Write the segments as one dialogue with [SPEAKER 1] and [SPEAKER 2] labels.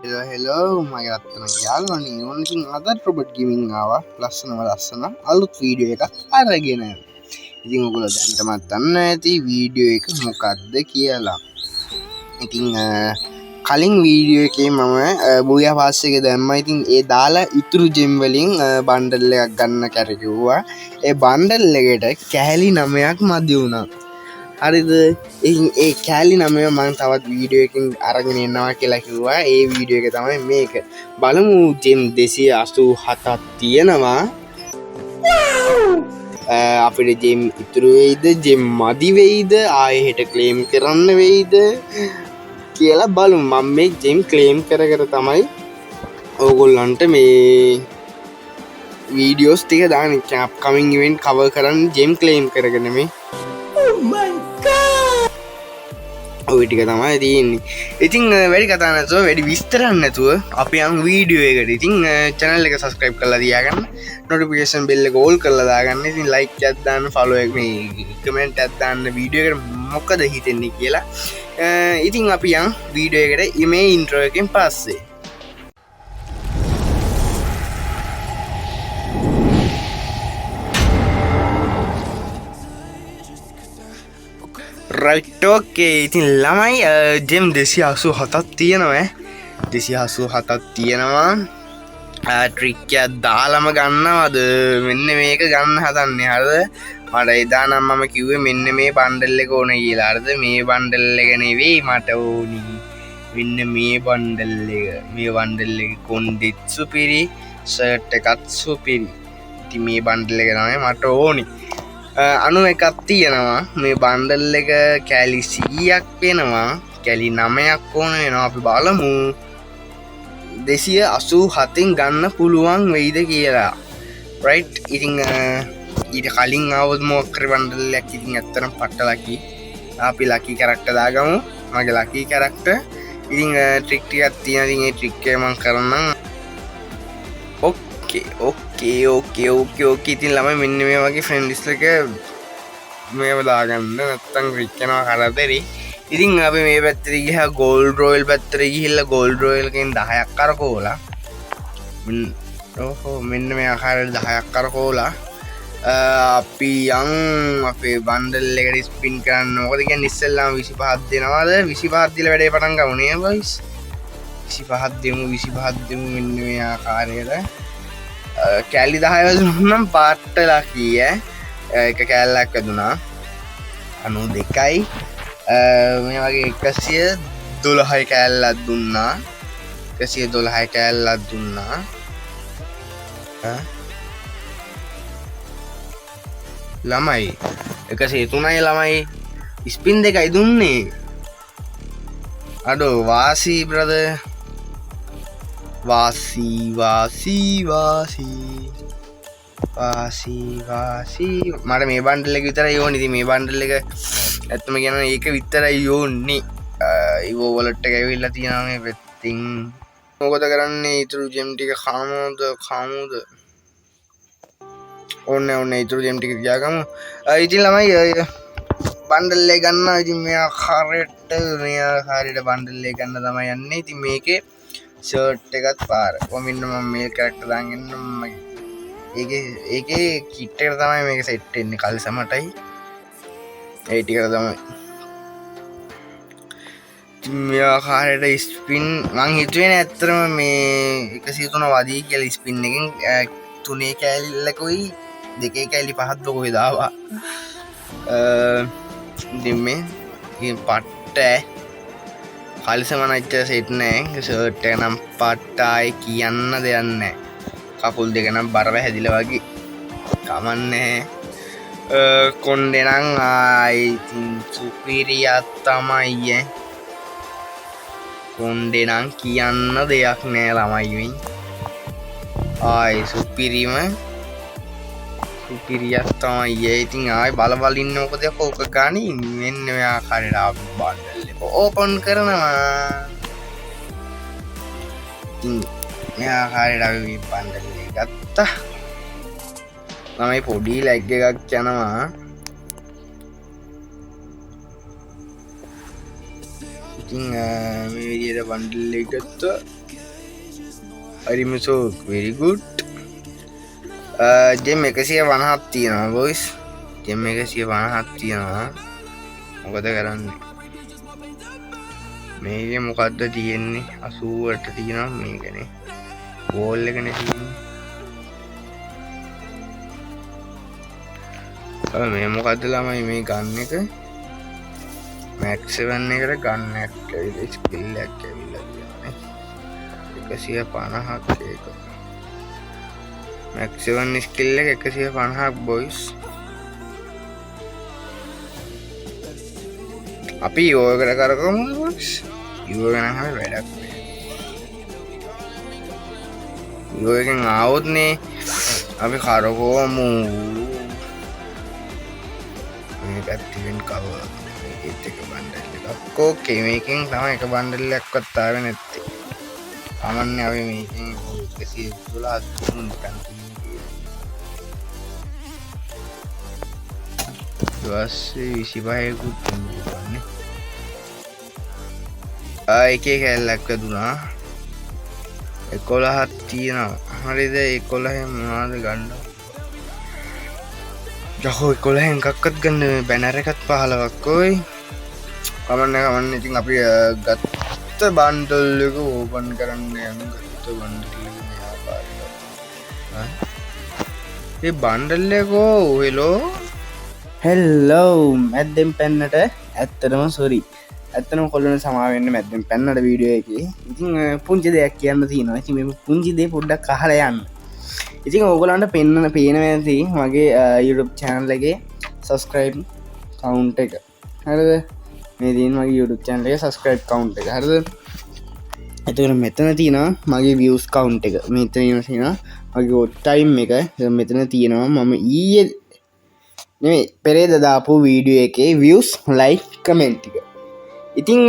[SPEAKER 1] Hello මගේ රත්තන යාලුවනේ ඕන ඉතින් අදත් රොබට් ගේමින් ආවා ලස්සන අලුත් වීඩියෝ එකක් අරගෙන ඉතින් ඔයගොල්ලෝ දැන්ටමත් දන්න ඇති වීඩියෝ එක මොකක්ද කියලා ඉතින් කලින් වීඩියෝ එකේ මම බූයා පාස් එක දැම්මා ඉතින් ඒ දාලා ඉතුරු ජෙම් වලින් බන්ඩල් එකක් ගන්න කැරකිව්වා ඒ බන්ඩල් එකට කැලි 9ක් මදි වුණා හරිද ඒ කෑලි 9 මම තවත් වීඩියෝ එකකින් අරගෙන එනවා කියලා කිව්වා ඒ වීඩියෝ එක තමයි මේක බලමු ජෙම් 287ක් තියෙනවා අපිට ජෙම් ඉතුරු වෙයිද ජෙම් මදි වෙයිද ආයෙ හෙට ක්ලේම් කරන්න වෙයිද කියලා බලමු මම මේ ජෙම් ක්ලේම් කර තමයි ඕගොල්ලන්ට මේ වීඩියෝස් ටික දාන්නේ අප්කමින් ඉවෙන්ට් කවර් කරන්න ජෙම් ක්ලේම් කරගෙන මේ ඔය ටික තමයි තියෙන්නේ. ඉතින් වැඩි කතා නැතුව වැඩි විස්තර නැතුව අපි යන් වීඩියෝ එකට. ඉතින් channel එක subscribe කරලා තියාගන්න. notification bell එක all කරලා දාගන්න. ඉතින් like එකක් දාන්න, follow එක මේ comment එකක් දාන්න වීඩියෝ එකට මොකද හිතෙන්නේ කියලා. ඉතින් අපි යන් වීඩියෝ එකට මේ intro එකෙන් පස්සේ. රයිට් ඕකේ ඉතින් ළමයි ජෙම් 287ක් තියෙනවා 287ක් තියෙනවා ට්‍රික් එකක් දාලම ගන්නවද මෙන්න මේක ගන්න හදන්නේ හරිද මට එදා නම් මම කිව්වේ මෙන්න මේ බන්ඩල් එක ඕනේ කියලා හරිද මේ බන්ඩල් එක නෙවෙයි මට ඕනි මෙන්න මේ බන්ඩල් එක කොන්දෙත් සුපිරි ෂර්ට් එකත් සුපිරි ඉතින් මේ බන්ඩල් එක තමයි මට ඕනි 91ක් තියෙනවා මේ බන්ඩල් එක කැලි 100ක් වෙනවා කැලි 9ක් ඕන වෙනවා අපි බලමු 287න් ගන්න පුළුවන් වෙයිද කියලා රයිට් ඉතින් ඊට කලින් ආවොත් මොකක් කරේ බන්ඩල් එකක් ඉතින් ඇත්තටම පට්ට ලකි අපි ලකි කැරක්ටර් දාගමු මගේ ලකි කැරක්ටර් ඉතින් ට්‍රික් ටිකක් තියෙනවා ඉතින් ඒ ට්‍රික් එක මම කරන්නම් ඕකේ ඉතින් ළමයි මෙන්න මේ වගේ ෆ්‍රෙන්ඩ් ලිස්ට් එක මේව දාගන්න නැත්තම් රිච් යනවා කරදරේ ඉතින් අපි මේ පැත්තට ගියා ගෝල්ඩ් රොයල් පැත්තට ගිහිල්ලා ගෝල්ඩ් රොයල් එකෙන් 10ක් කරකෝලා මෙන්න මේ ආකාරයට 10ක් කරකෝලා අපි යන් අපේ බන්ඩල් එකට ස්පින් කරන්න මොකද කියන්නේ ඉස්සෙල්ලාම 25ක් දෙනවාද 25ක් දීලා වැඩේ පටන් ගමු නේ බොයිස් 25ක් දෙමු මෙන්න මේ ආකාරයට කැලි 10 වැදුනම් පාට්ට ලකී එක කැලලක් වැදුනා 92යි මේ වගේ 112 කැලලක් දුන්නා 112 කැලලක් දුන්නා ළමයි 103යි ළමයි ස්පින් දෙකයි දුන්නේ අඩෝ වාසි බ්‍රදර් වාසි මට මේ බන්ඩල් එක විතරයි ඕනේ ඉතින් මේ බන්ඩල් එක ඇත්තම කියනවා ඒක විතරයි ඕනේ ඊව වලට් එක ඇවිල්ලා තියෙනවා මේ පැත්තෙන් මොකද කරන්නේ ඊතුරු ජෙම් ටික කාමුද ඕනේ ඊතුරු ජෙම් ටික තියාගමු ඉතින් ළමයි බන්ඩල් එක ගන්නවා ඉතින් මේ ආකාරයට බන්ඩල් එක ගන්න තමයි යන්නේ ඉතින් මේකේ ෂර්ට් එකත් පාර කොමින්න මම මේල් කැරක්ටර් දාන් එන්නම් ඒකේ කිට් එකට තමයි මේක සෙට් වෙන්නේ කල්සමටයි ඒ ටිකට තමයි මේ ආකාරයට ස්පින් මං හිතුවේ නෑ ඇත්තටම මේ 103 වදී කියලා ස්පින් එකෙන් තුනේ කැලිල්ලකුයි දෙකේ කැලි පහක් කොහෙද ආවා ඉතින් මේ පට්ට කල්සම නැච්ච සෙට් නෑ ෂර්ට් එක නම් පට්ටයි කියන්න දෙයක් නෑ කකුල් දෙක නම් බර වැහැදිලා වගේ කමන්නේ කොණ්ඩේ නම් ආයි සුපිරියක් තමයි කොණ්ඩේ නම් කියන්න දෙයක් නෑ ළමයි වෙයි ආයි සුපිරියක් තමයි ඉතින් ආයි බල ඉන්න මොකද කොක ගානේ මෙන්න මේ ආකාරයට ආපු බන්ඩල් එක ඕපන් කරනවා ඉතින් මේ ආකාරයට අපි බන්ඩල් එක ගත්තා ළමයි පොඩි ලැග් එකක් යනවා ඉතින් මේ විදිහට බන්ඩල් එක ගත්තා අරිමසෝ very good. ජෙම් 150ක් තියෙනවා boys. ජෙම් 150ක් තියෙනවා. මොකද කරන්නේ? මේකේ මොකද්ද තියෙන්නේ? 80ට තියෙනවා මේකනේ. වෝල් එකනේ තියෙන්නේ. මේ මොකද්ද ළමයි මේ ගන්න එක? Max 7 එකට ගන්න එක ඇවිල්ලා ස්කිල් එකක් ඇවිල්ලා තියෙනවා. 150ක් ඒක. Max 7 ස්කිල් එක 150ක් boys. අපි යෝගකට කරකමු boys. යෝග නම් හැම වැඩක් නෑ. යෝගෙන් ආවොත් නේ අපි කරකවමු. මේක ඇක්ටිවෙන් කවර් මේකත් එක බණ්ඩල් එකක්. ඕකේ මේකෙන් තමයි එක බණ්ඩල් එකක්වත් ආවේ නැත්තේ. අමන්නේ අපි මේකෙන් 112 තුන් නිකන් ඊපස්සේ 25කුත් දුන්නේ. එකේ කැලලක් දුනා 11ක් තියෙනවා. හරිද? 11 මොනවද ගන්න? යහෝ 11 එකක්වත් ගන්න බැනර් එකත් 15ක් ඔයි. කමන්න ඉතින් අපි ගත්ත බන්ඩල් එක ඕපන් කරන්න යමු. ගත්ත බන්ඩල් එක මෙහා පාරට. ඒ බන්ඩල් එක හෙලෝ මැද්දෙන් පැන්නට ඇත්තටම සොරි. ඇත්තටම කොල්ලන සමාව වෙන්න මැද්දෙන් පැන්නට වීඩියෝ එකේ. ඉතින් පුංචි දෙයක් කියන්න තියෙනවා. ඉතින් මේ පුංචි දේ පොඩ්ඩක් අහලා යන්න. ඉතින් ඕගොල්ලන්ට පේනවා ඇති මගේ YouTube channel එකේ subscribe count එක. හරිද? මේ තියෙන මගේ YouTube channel එකේ subscribe count එක. හරිද? එතකොට මෙතන තියෙනවා මගේ views count එක. මෙතන තියෙනවා මගේ watch time එක. මෙතන තියෙනවා මම ඊයේ නෙමෙයි පෙරේද දාපු වීඩියෝ එකේ views like comment ටික. ඉතින්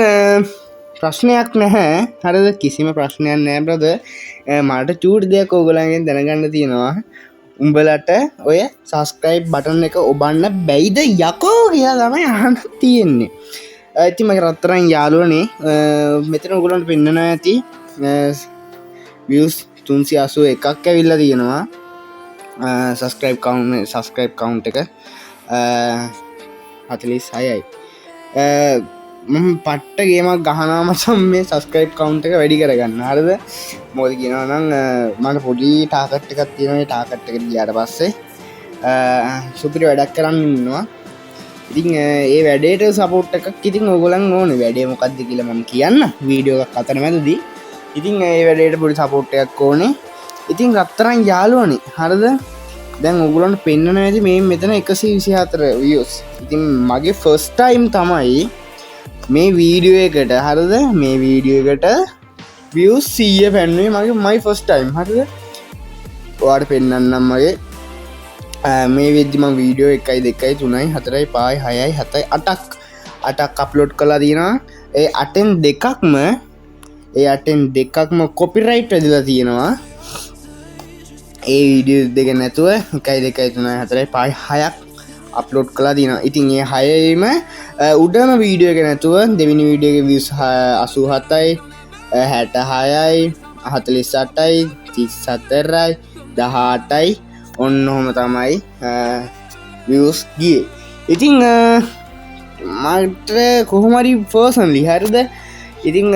[SPEAKER 1] ප්‍රශ්නයක් නැහැ. හරිද? කිසිම ප්‍රශ්නයක් නැහැ brother. මට චූටි දෙයක් ඕගොල්ලන්ගෙන් දැනගන්න තියෙනවා. උඹලට ඔය subscribe button එක ඔබන්න බැයිද යකෝ කියලා තමයි අහන්න තියෙන්නේ. ඉතින් මගේ රත්තරන් යාළුවනේ මෙතන ඔයගොල්ලන්ට පෙන්නනවා ඇති views 381ක් ඇවිල්ලා තියෙනවා. subscribe count එක 46යි. මම පට්ට ගේමක් ගහනවා මචං මේ subscribe count එක වැඩි කරගන්න. හරිද? මොකද කියනවා නම් මට පොඩි ටාගට් එකක් තියෙනවා. ඒ ටාගට් එකට ගියාට පස්සේ සුපිරි වැඩක් කරන්න ඉන්නවා. ඉතින් ඒ වැඩේට සපෝට් එකක් ඉතින් ඕගොල්ලන් ඕනේ. වැඩේ මොකක්ද කියලා මම කියන්න වීඩියෝ එකක් අතරමැදදී. ඉතින් ඒ වැඩේට පොඩි සපෝට් එකක් ඕනේ. ඉතින් රත්තරන් යාළුවනේ. හරිද? දැන් ඔයගොල්ලන්ට පෙන්නනවා ඇති මේ මෙතන 124 views. ඉතින් මගේ first time තමයි මේ වීඩියෝ එකට. හරිද? මේ වීඩියෝ එකට views 100 පැන්නුවේ මගේ my first time. හරිද? ඔයාලට පෙන්නන්නම් මගේ මේ වෙද්දි මම වීඩියෝ 1 2 3 4 5 6 7 8ක් අප්ලෝඩ් කරලා තියෙනවා. ඒ 8න් දෙකක්ම කොපිරයිට් වෙදලා තියෙනවා. ඒ වීඩියෝ දෙක නැතුව 1 2 3 4 5 6ක් අප්ලෝඩ් කළා තියෙනවා. ඉතින් ඒ 6ෙම උඩම වීඩියෝ එක නැතුව දෙවෙනි වීඩියෝ එකේ views 87යි 66යි 48යි 34යි 18යි ඔන්න ඔහොම තමයි views ගියේ. ඉතින් මට කොහොම හරි personally හරිද? ඉතින්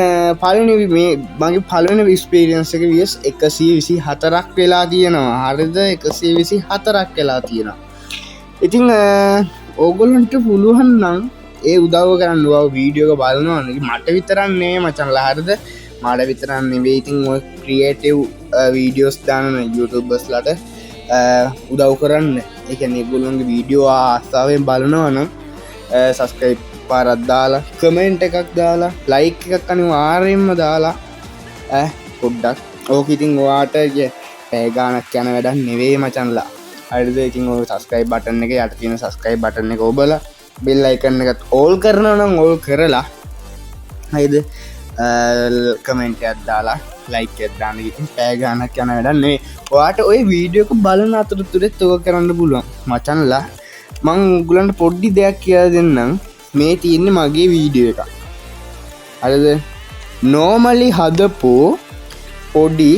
[SPEAKER 1] පළවෙනි මේ මගේ පළවෙනි එක්ස්පීරියන්ස් එක views 124ක් වෙලා තියෙනවා. හරිද? 124ක් වෙලා තියෙනවා. ඉතින් ඕගොල්ලන්ට පුළුවන් නම් ඒ උදව්ව කරන්න. ඔයාව වීඩියෝ එක බලනවා මට විතරක් නෙමෙයි මචංලා. හරිද? මට විතරක් නෙවෙයි. ඉතින් ඔය ක්‍රියේටිව් වීඩියෝස් දාන YouTubers-ලාට උදව් කරන්න. ඒ කියන්නේ ඒගොල්ලන්ගේ වීඩියෝ ආසාවෙන් බලනවා නම් subscribe පාරක් දාලා කමෙන්ට් එකක් දාලා ලයික් එකක් අනිවාර්යෙන්ම දාලා පොඩ්ඩක් ඕක ඉතින් ඔයාට පැය ගාණක් යන වැඩක් නෙවෙයි මචංලා. හරිද? ඉතින් ඔය subscribe button එක යට තියෙන subscribe button එක ඔබලා bell icon එකත් all කරනවා නම් all කරලා හරිද? කමෙන්ට් එකක් දාලා ලයික් එකක් දාන්න. ඉතින් පැය ගාණක් යන වැඩක් නෙවෙයි. ඔයාට ওই වීඩියෝ එක බලන අතරතුරෙත් ඔක කරන්න පුළුවන් මචංලා. මං උගලන්ට පොඩ්ඩි දෙයක් කියලා දෙන්නම්. මේ තියෙන්නේ මගේ වීඩියෝ එක. හරිද? normally හදපු පොඩි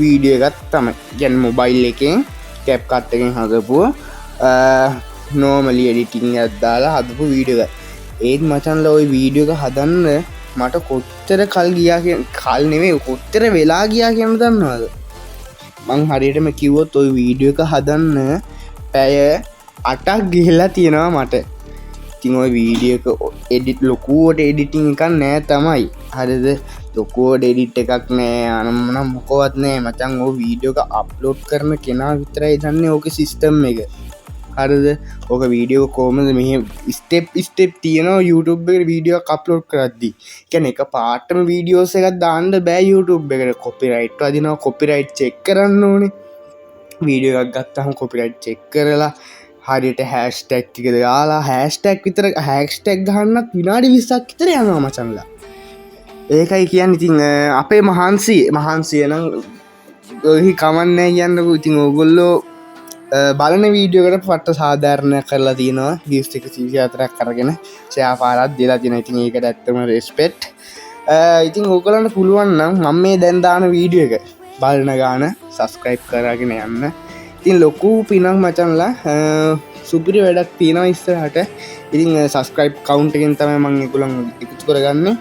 [SPEAKER 1] වීඩියෝ එකත් තමයි ගැන මොබයිල් එකෙන් කැප් කට් එකෙන් හදපු නෝමලි එඩිටිං ඇත්දාලා හදපු වීඩියෝ එක. ඒත් මචන්ල ඔයි වීඩියෝ එක හදන්න මට කොච්චර කල් ගියා කල් නෙවේ කොච්චර වෙලා ගියා කියන දන්නවාද. මං හරියටම කිව්වොත් ඔයි වීඩියෝ එක හදන්න පැය 8ක් ගිහිල්ලා තියෙනවා මට. ඉතින් ඔය වීඩියෝ එක එඩිට් ලොකුවට එඩිටිං එකක් නෑ තමයි. හරිද? ලොකුවට එඩිට් එකක් නෑ අනම්නම් මොකවත් නෑ මචං. ඔය වීඩියෝ එක අප්ලෝඩ් කරන කෙනා විතරයි දන්නේ ඕකේ සිස්ටම් එක. හරිද? ඕක වීඩියෝ කොහමද මෙහෙ ස්ටෙප් තියෙනවා YouTube එකට වීඩියෝ එකක් අප්ලෝඩ් කරද්දි. කියන්නේ එක පාටම වීඩියෝස් එකක් දාන්න බෑ YouTube එකට. කොපිරයිට් වදිනවා. කොපිරයිට් චෙක් කරන්න ඕනේ. වීඩියෝ එකක් ගත්තාම කොපිරයිට් චෙක් කරලා හරියට හැෂ්ටැග් එක දාලා හැෂ්ටැග් විතර හැෂ්ටැග් ගහන්නත් විනාඩි 20ක් විතර යනවා මචංලා. ඒකයි කියන්නේ. ඉතින් අපේ මහන්සිය නම් ඔහි කමන්නේ කියන්නකෝ. ඉතින් ඕගොල්ලෝ බලන වීඩියෝකට පට්ට සාධාරණයක් කරලා තියෙනවා. views 124ක් අරගෙන ෂෙයා පාරක් දීලා තියෙනවා. ඉතින් ඒකට ඇත්තම රෙස්පෙක්ට්. ඉතින් ඕගොල්ලන්ට පුළුවන් නම් මම මේ දැන් දාන වීඩියෝ එක බලන ගාන subscribe කරගෙන යන්න. ඉතින් ලොකු පිනක් මචන්ලා. සුපිරි වැඩක් තියෙනවා ඉස්සරහට. ඉතින් subscribe count එකෙන් තමයි මම ඒගොල්ලන් එකතු කරගන්නේ.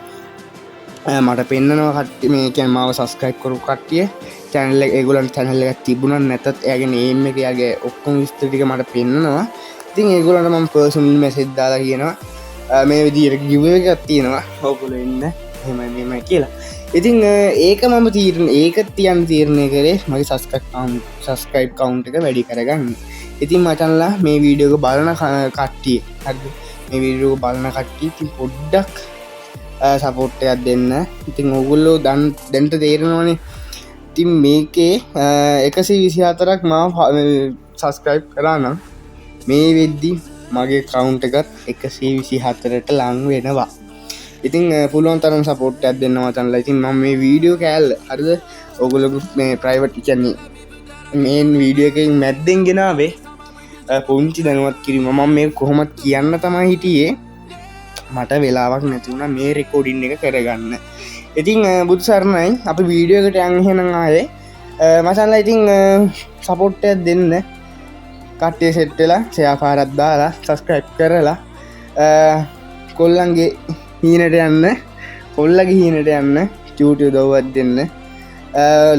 [SPEAKER 1] මට පෙන්නනවා කට්ටිය මේ කියන්නේ මාව subscribe කරපු කට්ටිය channel එක ඒගොල්ලන් channel එකක් තිබුණා නැතත් එයාගේ name එක එයාගේ ඔක්කොම විස්තර ටික මට පෙන්නනවා. ඉතින් ඒගොල්ලන්ට මම personal message දාලා කියනවා මේ විදිහට giveaway එකක් තියෙනවා ඔයගොල්ලෝ ඉන්න එහෙමයි කියලා. ඉතින් ඒක මම තීරණය කරේ මගේ subscribe count එක වැඩි කරගන්න. ඉතින් මචන්ලා මේ වීඩියෝ එක බලන කට්ටිය හරිද? මේ වීඩියෝ එක බලන කට්ටිය ඉතින් පොඩ්ඩක් සපෝට් එකක් දෙන්න. ඉතින් ඕගොල්ලෝ දැන්ට තේරෙනවනේ. ඉතින් මේකේ 124ක් මාව subscribe කරා නම් මේ වෙද්දි මගේ account එකත් 124ට ලං වෙනවා. ඉතින් පුළුවන් තරම් සපෝට් එකක් දෙන්න මචන්ලා. ඉතින් මම මේ වීඩියෝ කෑල්ල හරිද ඕගොල්ලෝ මේ ප්‍රයිවට් කියන්නේ මේන් වීඩියෝ එකකින් මැද්දෙන් ගෙනාවේ පුංචි දැනුවත් කිරීම. මම මේ කොහොමද කියන්න තමයි හිටියේ. මට වෙලාවක් නැති වුණා මේ රෙකෝඩින් එක කරගන්න. ඉතින් බුදු සරණයි අපි වීඩියෝ එකට යන් එහෙනම් ආයේ මචන්ලා. ඉතින් සපෝට් එකක් දෙන්න කට්ටිය සෙට් වෙලා ෂෙයා පාරක් දාලා subscribe කරලා කොල්ලන්ගේ හීනට යන්න චූටි උදව්වක් දෙන්න.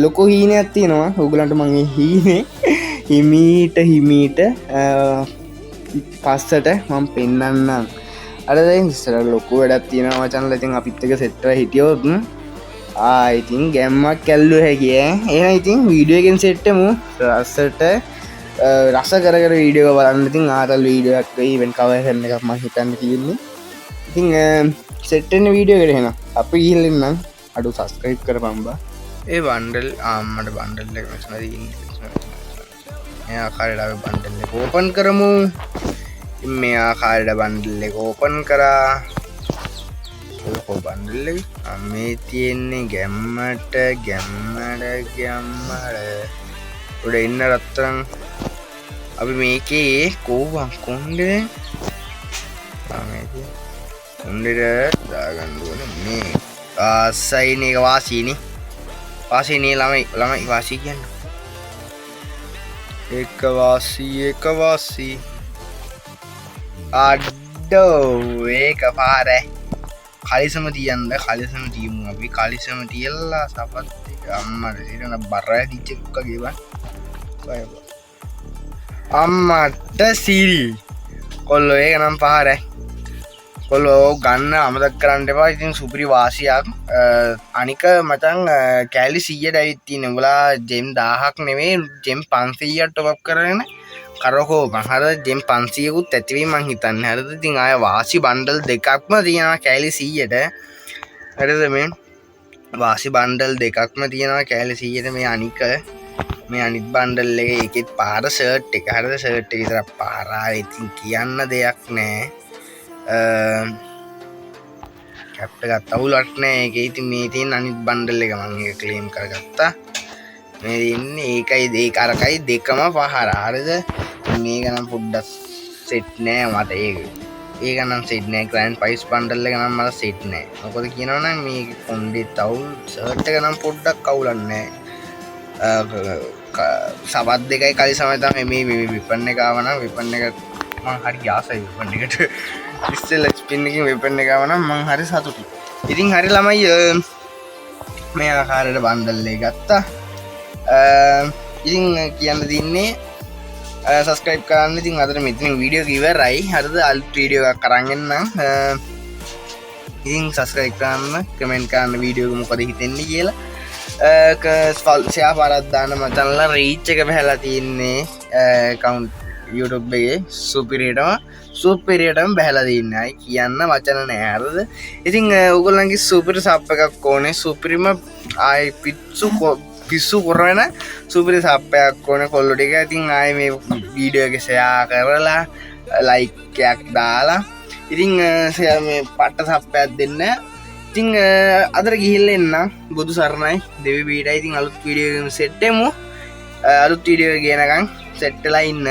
[SPEAKER 1] ලොකු හීනයක් තියෙනවා ඔයගලන්ට. මම මේ හීනේ හිමීට පස්සට මම පෙන්නන්නම්. අර දැන් ඉස්සර ලොකු වැඩක් තියෙනවා මචන්ලා. ඉතින් අපිත් එක සෙට් වෙලා හිටියොත් ඉතින් ගැම්මක් කැල්ලුව හැකි එහෙනම් ඉතින් වීඩියෝ එකෙන් සෙට් වෙමු. රසට රස කර වීඩියෝ එක බලන්න. ඉතින් ආතල් වීඩියෝ එකක් වෙයි ඉවෙන්ට් කවර් කරන එකක් මම හිතන්න තියෙන්නේ. ඉතින් සෙට් වෙන වීඩියෝ එකට එහෙනම් අපි ගිහින් ඉන්නම්. අඩු subscribe කරපන් බා. ඒ බන්ඩල් මට බන්ඩල් එක මෙතන තියෙන්නේ. මේ ආකාරයට අපි බන්ඩල් එක ඕපන් කරමු. මේ ආකාරයට බන්ඩල් එක ඕපන් කරා. ඔය බන්ඩල් එක මේ තියෙන්නේ ගැම්මට උඩ ඉන්න රත්තරන්. අපි මේකේ කෝවන් කොණ්ඩේ කොණ්ඩේට දාගන්න ඕනේ. මේ ආසයින එක වාසීනේ ළමයි වාසී කියන්නේ එක වාසී අඩෝ ඒක පාරේ කලිසම තියන්න. කලිසම තියමු අපි. කලිසම තියලා සපත් එක අම්මට ඉරන බර දිච්චෙක්ක ගෙවන් අම්මට සිරි කොල්ලෝ ඒක නම් පාරේ කොල්ලෝ ගන්න අමතක් කරන්න එපා. ඉතින් සුපිරි වාසියක්. අනික මචං කෑලි 100ට ඇවිත් තියෙන. උඹලා ජෙම් 1000ක් නෙමෙයි ජෙම් 500ක් ටොප් අප් කරගෙන කරකෝ මහර ජෙම් 500කුත් ඇතිවී මං හිතන්නේ. හරිද? ඉතින් ආය වාසි බන්ඩල් දෙකක්ම තියෙනවා කෑලි 100ට. හරිද? මේ වාසි බන්ඩල් දෙකක්ම තියෙනවා කෑලි 100ට. මේ අනිත් බන්ඩල් එක එකෙත් පාර ෂර්ට් එක. හරිද? ෂර්ට් එක විතර පාරා. ඉතින් කියන්න දෙයක් නෑ. කැප්ට ගත්ත අවුලක් නෑ ඒකේ. ඉතින් මේ තියෙන අනිත් බන්ඩල් එක මම ඒක ක්ලේම් කරගත්තා. මේ ඉන්නේ ඒකයි දෙක අරකයි දෙකම පහර. හරිද? මේක නම් පොඩ්ඩක් සෙට් නෑ මට. ඒක නම් සෙට් නෑ. ග්‍රෑන්ඩ් ප්‍රයිස් බන්ඩල් එක නම් මට සෙට් නෑ. මොකද කියනවනම් මේ කොණ්ඩේ තවුල් ෂර්ට් එක නම් පොඩ්ඩක් අවුලක් නෑ. සබත් දෙකයි කලි සමතම මේ විපන්න එකවන විපන්න එක මං හරි ආසයි විපන්න එකට ඉස්සෙල්ල ස්පින්නකින් විපන්න එකවන මං හරි සතුටි ඉතින් හරි ළමයි මේ ආකාරයට බන්දල්ලේ ගත්තා ඉතින් කියන්න තින්නේ සස්ක්‍රයිප් කරන්න ඉතින් අදට මෙතින වීඩියෝ ඉවරයි හරිද අලුත් වීඩියෝ එකක් කරන්නම් ඉතින් සස්ක්‍රයිප් කරන්න කමෙන්ට් කරන්න වීඩියෝ මොකද හිතෙන්නේ කියලා ස්ෆල්ෂයා පරත්දාන්න මචන්ලා රීච් එක පැහැලා තියන්නේ කවුන්් YouTube එකේ සුපිරියටම බැහැලා තින්නයි කියන්න වචන නෑරද ඉතින් උගොල්ලන්ගේ සුපිරි සප් එකක් ඕනේ සුපිරිම ආයි පිස්සු කොරවෙන සුපිරි සප්පයක් ඕන කොල්ලො ටික ඉතින් ආය මේ වීඩියෝ එක ෂෙයා කරලා ලයික්යක් දාලා ඉතින් මේ පට්ට සප්පයක් දෙන්න ඉතින් අදර ගිහිල්ල එන්න බුදු සරණයි දෙවි බීටයි ඉතින් අලුත් වීඩියෝ සෙට්ටෙමු අලුත් වීඩියෝ කියනකම් සෙට්ටලා ඉන්න